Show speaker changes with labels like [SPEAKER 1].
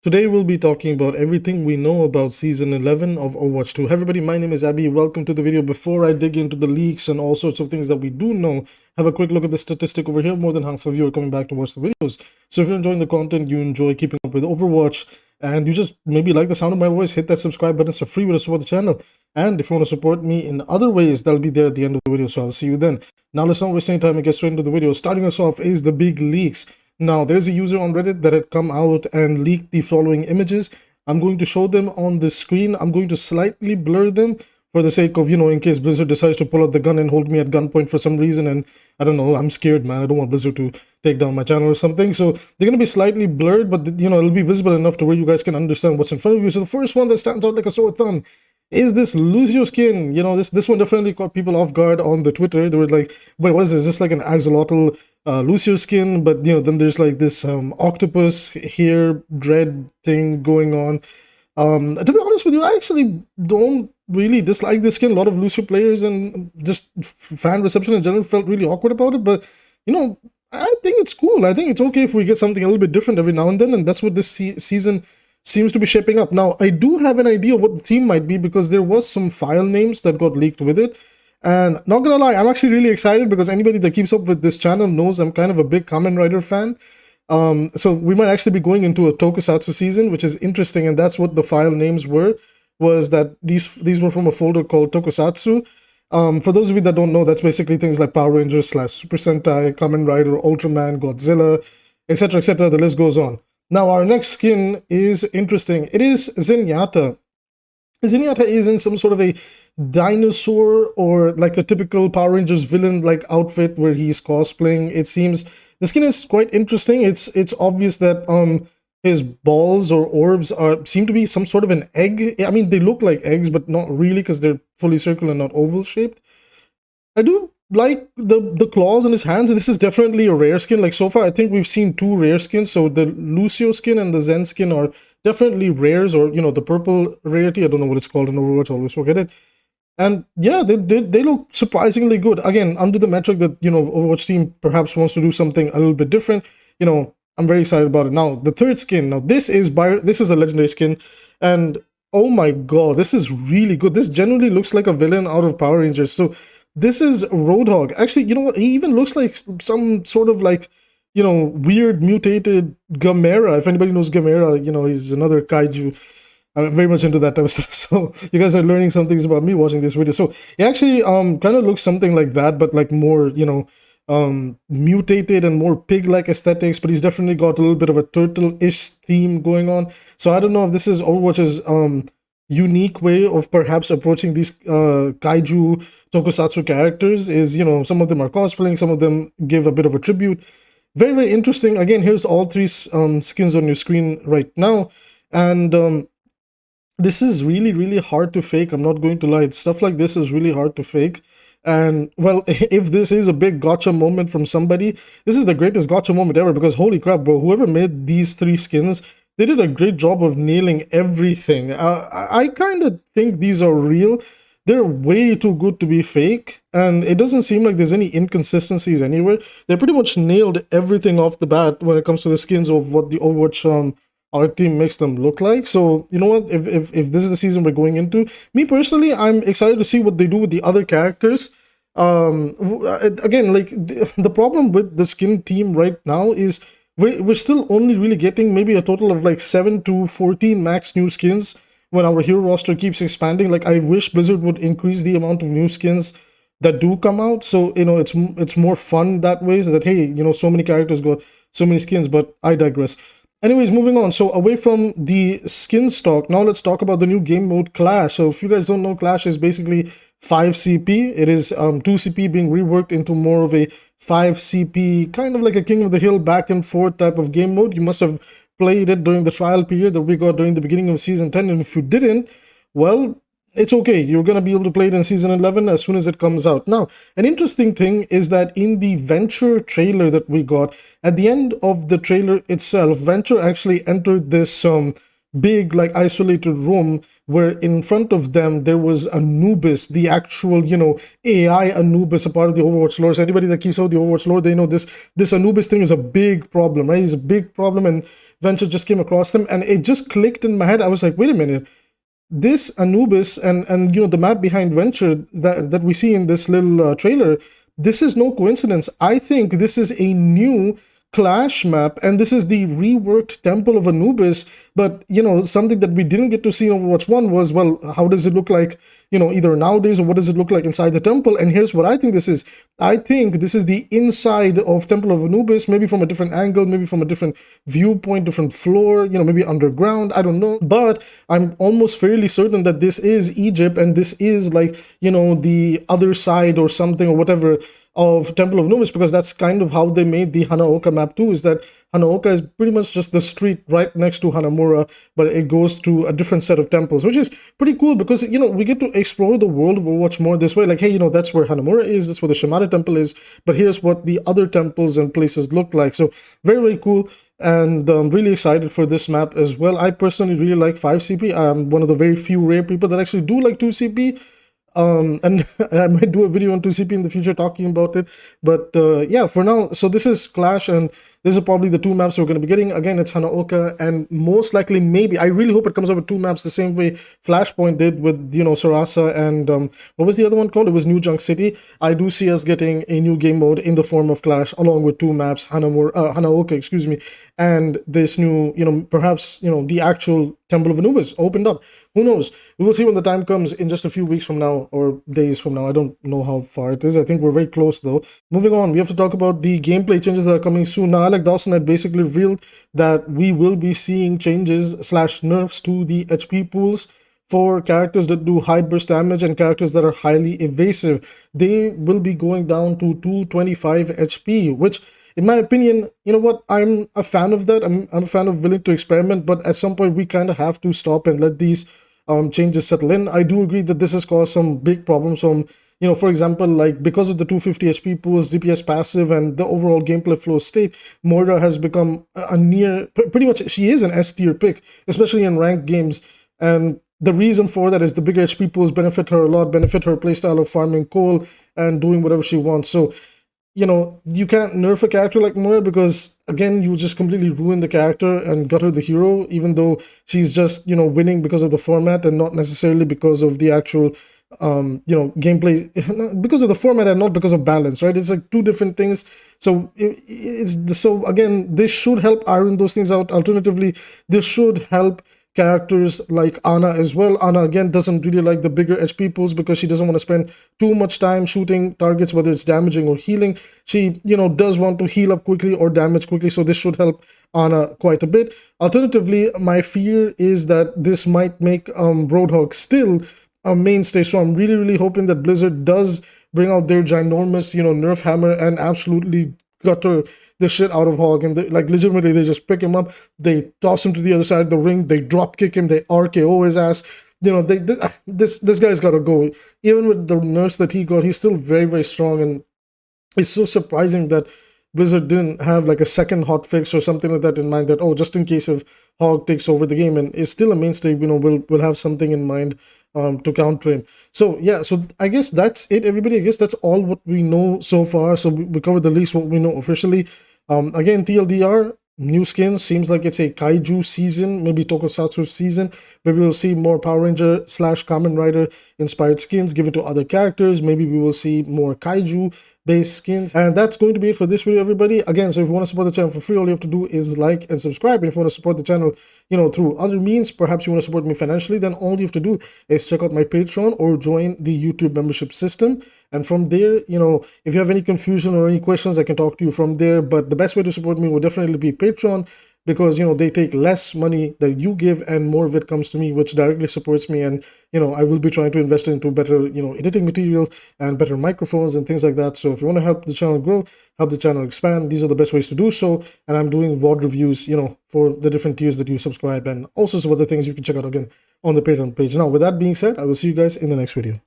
[SPEAKER 1] Today we'll be talking about everything we know about Season 11 of Overwatch 2. Hey everybody, my name is Abby. Welcome to the video. Before I dig into the leaks and all sorts of things that we do know, have a quick look at the statistic over here. More than half of you are coming back to watch the videos. So if you're enjoying the content, you enjoy keeping up with Overwatch, and you just maybe like the sound of my voice, hit that subscribe button. It's a free way to support the channel. And if you want to support me in other ways, that'll be there at the end of the video. So I'll see you then. Now let's not waste any time and get straight into the video. Starting us off is the big leaks. Now, there's a user on Reddit that had come out and leaked the following images. I'm going to show them on the screen. I'm going to slightly blur them for the sake of, in case Blizzard decides to pull out the gun and hold me at gunpoint for some reason. And I don't know, I'm scared, man. I don't want Blizzard to take down my channel or something. So they're going to be slightly blurred, but, it'll be visible enough to where you guys can understand what's in front of you. So the first one that stands out like a sore thumb is this Lucio skin. This one definitely caught people off guard on the Twitter. They were like, wait, what is this? Is this like an axolotl Lucio skin? But then there's like this octopus hair dread thing going on. To be honest with you, I actually don't really dislike this skin. A lot of Lucio players and just fan reception in general felt really awkward about it, but I think it's cool. I think it's okay if we get something a little bit different every now and then, and that's what this season seems to be shaping up. Now, I do have an idea of what the theme might be because there was some file names that got leaked with it. And not gonna lie, I'm actually really excited because anybody that keeps up with this channel knows I'm kind of a big Kamen Rider fan. So we might actually be going into a tokusatsu season, which is interesting, and that's what the file names were, was that these were from a folder called tokusatsu. For those of you that don't know, that's basically things like Power Rangers / Super Sentai, Kamen Rider, Ultraman, Godzilla, etc., etc. The list goes on. Now, our next skin is interesting. It is Zenyatta. Zenyatta is in some sort of a dinosaur or like a typical Power Rangers villain-like outfit where he's cosplaying. It seems the skin is quite interesting. It's obvious that his balls or orbs seem to be some sort of an egg. I mean, they look like eggs, but not really because they're fully circular and not oval shaped. I do like the claws in his hands. This is definitely a rare skin. Like so far, I think we've seen two rare skins. So the Lucio skin and the Zen skin are definitely rares, or the purple rarity. I don't know what it's called in Overwatch. I always forget it. And yeah, they look surprisingly good. Again, under the metric that Overwatch team perhaps wants to do something a little bit different. I'm very excited about it. Now the third skin. Now this is a legendary skin, and oh my god, this is really good. This generally looks like a villain out of Power Rangers. So this is Roadhog. Actually, you know what? He even looks like some sort of like, weird mutated Gamera. If anybody knows Gamera, he's another kaiju. I'm very much into that type of stuff. So you guys are learning some things about me watching this video. So he actually kind of looks something like that, but like more, mutated and more pig-like aesthetics. But he's definitely got a little bit of a turtle-ish theme going on. So I don't know if this is Overwatch's unique way of perhaps approaching these kaiju tokusatsu characters. Is some of them are cosplaying, some of them give a bit of a tribute. Very, very interesting. Again, here's all three skins on your screen right now, and this is really, really hard to fake. I'm not going to lie. Stuff like this is really hard to fake. And well, if this is a big gotcha moment from somebody, this is the greatest gotcha moment ever, because holy crap, bro, whoever made these three skins, they did a great job of nailing everything. I kind of think these are real. They're way too good to be fake, and it doesn't seem like there's any inconsistencies anywhere. They pretty much nailed everything off the bat when it comes to the skins of what the Overwatch art team makes them look like. So you know what, if this is the season we're going into, me personally, I'm excited to see what they do with the other characters. Again, like the problem with the skin team right now is we're still only really getting maybe a total of like 7 to 14 max new skins when our hero roster keeps expanding. Like I wish Blizzard would increase the amount of new skins that do come out, so it's more fun that way, so that hey, so many characters got so many skins. But I digress. Anyways, moving on. So away from the skin stock, now let's talk about the new game mode Clash. So if you guys don't know, Clash is basically 5 CP. It is 2 CP being reworked into more of a 5 CP, kind of like a King of the Hill back and forth type of game mode. You must have played it during the trial period that we got during the beginning of Season 10. And if you didn't, well, it's okay. You're going to be able to play it in Season 11 as soon as it comes out. Now, an interesting thing is that in the Venture trailer that we got, at the end of the trailer itself, Venture actually entered this big, like, isolated room where in front of them there was Anubis, the actual, AI Anubis, a part of the Overwatch lore. So anybody that keeps out the Overwatch lore, they know this Anubis thing is a big problem, right? It's a big problem, and Venture just came across them, and it just clicked in my head. I was like, wait a minute, this Anubis and the map behind Venture that we see in this little trailer, this is no coincidence. I think this is a new Clash map, and this is the reworked Temple of Anubis. But something that we didn't get to see in Overwatch 1 was, well, how does it look like, either nowadays, or what does it look like inside the temple? And here's what I think this is. I think this is the inside of Temple of Anubis, maybe from a different angle, maybe from a different viewpoint, different floor, maybe underground, I don't know. But I'm almost fairly certain that this is Egypt, and this is like, the other side or something or whatever of Temple of Anubis, because that's kind of how they made the Hanaoka map too, is that Hanaoka is pretty much just the street right next to Hanamura, but it goes to a different set of temples, which is pretty cool because, we get to explore the world of Overwatch more this way. Like, hey, that's where Hanamura is, that's where the Shimada temple is, but here's what the other temples and places look like. So very, very cool. And I'm really excited for this map as well. I personally really like 5CP. I'm one of the very few rare people that actually do like 2CP. And I might do a video on 2CP in the future talking about it, but yeah, for now, so this is Clash, and these are probably the two maps we're going to be getting. Again, it's Hanaoka, and most likely, maybe, I really hope it comes up with two maps the same way Flashpoint did with, Sarasa and what was the other one called? It was New Junk City. I do see us getting a new game mode in the form of Clash, along with two maps, Hanaoka, excuse me, and this new, perhaps, the actual Temple of Anubis opened up. Who knows? We will see when the time comes in just a few weeks from now or days from now. I don't know how far it is. I think we're very close though. Moving on, we have to talk about the gameplay changes that are coming soon. Now, Alec Dawson had basically revealed that we will be seeing changes / nerfs to the HP pools for characters that do high burst damage and characters that are highly evasive. They will be going down to 225 HP, which, in my opinion, I'm a fan of that. I'm a fan of willing to experiment, but at some point we kind of have to stop and let these changes settle in. I do agree that this has caused some big problems from, for example, like because of the 250 HP pools, DPS passive, and the overall gameplay flow state, Moira has become a near, pretty much, she is an S tier pick, especially in ranked games. And the reason for that is the bigger HP pools benefit her a lot, benefit her playstyle of farming coal and doing whatever she wants. So, you can't nerf a character like Moira because, again, you just completely ruin the character and gutter the hero, even though she's just, winning because of the format and not necessarily because of the actual, gameplay, because of the format and not because of balance, right? It's like two different things. So, so again, this should help iron those things out. Alternatively, this should help characters like Ana as well. Ana, again, doesn't really like the bigger HP pools because she doesn't want to spend too much time shooting targets, whether it's damaging or healing. She, does want to heal up quickly or damage quickly, so this should help Ana quite a bit. Alternatively, my fear is that this might make Roadhog still a mainstay, so I'm really, really hoping that Blizzard does bring out their ginormous, nerf hammer and absolutely gutter the shit out of Hog, and like legitimately they just pick him up, they toss him to the other side of the ring, they drop kick him, they RKO his ass. This guy's gotta go. Even with the nerfs that he got, he's still very, very strong, and it's so surprising that Blizzard didn't have like a second hotfix or something like that in mind, that, oh, just in case if Hog takes over the game, and is still a mainstay, we'll have something in mind to counter him. So yeah, so I guess that's it, everybody. I guess that's all what we know so far. So we covered the least what we know officially. Again, TLDR, new skins, seems like it's a kaiju season, maybe tokusatsu season. Maybe we'll see more Power Ranger / Kamen Rider inspired skins given to other characters. Maybe we will see more kaiju based skins. And that's going to be it for this video, everybody. Again, so if you want to support the channel for free, all you have to do is like and subscribe. And if you want to support the channel, through other means, perhaps you want to support me financially, then all you have to do is check out my Patreon or join the YouTube membership system. And from there, if you have any confusion or any questions, I can talk to you from there. But the best way to support me will definitely be Patreon, because they take less money that you give and more of it comes to me, which directly supports me. And I will be trying to invest into better editing materials and better microphones and things like that. So if you want to help the channel grow, help the channel expand, these are the best ways to do so. And I'm doing VOD reviews for the different tiers that you subscribe, and also some other things you can check out again on the Patreon page. Now, with that being said, I will see you guys in the next video.